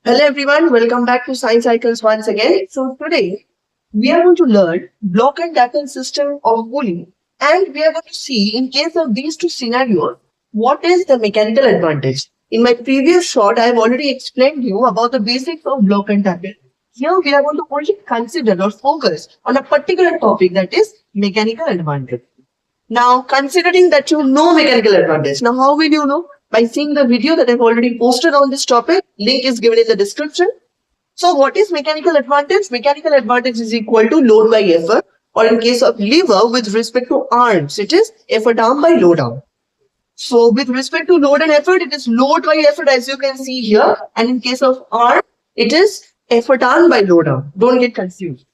Hello everyone, welcome back to Science Cycles once again. So today we are going to learn block and tackle system of pulling, and we are going to see in case of these two scenarios what is the mechanical advantage. In my previous short I have already explained you about the basics of block and tackle. Here we are going to only consider or focus on a particular topic, that is mechanical advantage. Now, considering that you know mechanical advantage, now how will you know? By seeing the video that I've already posted on this topic. Link is given in the description. So what is mechanical advantage? Mechanical advantage is equal to load by effort, or in case of lever with respect to arms, it is effort arm by load arm. So with respect to load and effort, it is load by effort as you can see here. And in case of arm, it is effort arm by load arm. Don't get confused.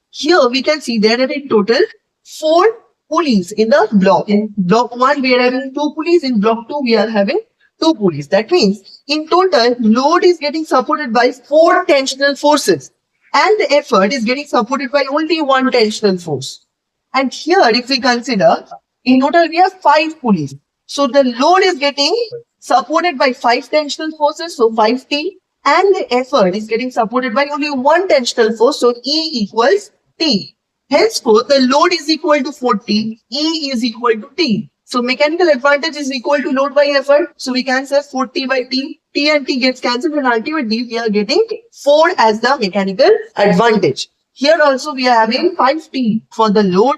Here we can see there are in total 4 pulleys in the block. In block 1 we are having 2 pulleys. In block 2 we are having 2 pulleys. That means in total load is getting supported by 4 tensional forces and the effort is getting supported by only 1 tensional force. And here if we consider, in total we have 5 pulleys. So the load is getting supported by 5 tensional forces, so 5T, and the effort is getting supported by only 1 tensional force, so E equals T. Henceforth, the load is equal to 40, E is equal to T. So mechanical advantage is equal to load by effort. So we can say 40 by T. T and T gets cancelled, and ultimately we are getting 4 as the mechanical advantage. Here also we are having 5T for the load.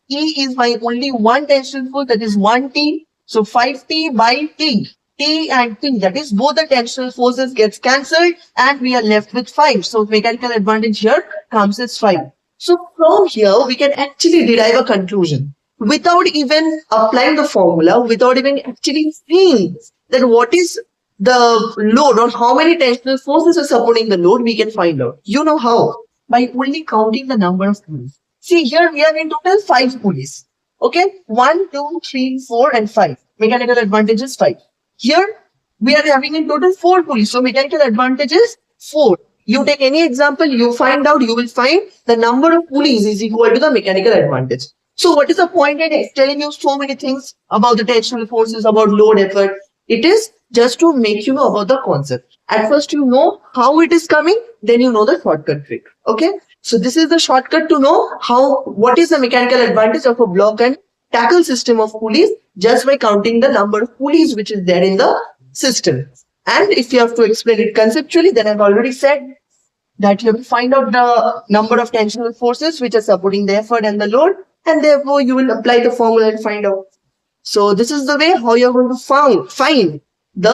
E is by only 1 tensional force, that is 1T. So 5T by T. T and T, that is both the tensional forces gets cancelled and we are left with 5. So mechanical advantage here comes as 5. So from here, we can actually derive a conclusion without even applying the formula, without even actually seeing that what is the load or how many tensional forces are supporting the load, we can find out. You know how? By only counting the number of pulleys. See, here we have in total 5 pulleys. Okay, 1, 2, 3, 4 and 5. Mechanical advantage is 5. Here we are having in total 4 pulleys. So mechanical advantage is 4. You take any example, you find out, you will find the number of pulleys is equal to the mechanical advantage. So what is the point in telling you so many things about the tensional forces, about load, effort? It is just to make you know about the concept. At first you know how it is coming, then you know the shortcut trick. Okay. So this is the shortcut to know what is the mechanical advantage of a block and tackle system of pulleys, just by counting the number of pulleys which is there in the system. And if you have to explain it conceptually, then I've already said that you have to find out the number of tensional forces which are supporting the effort and the load, and therefore you will apply the formula and find out. So this is the way how you're going to find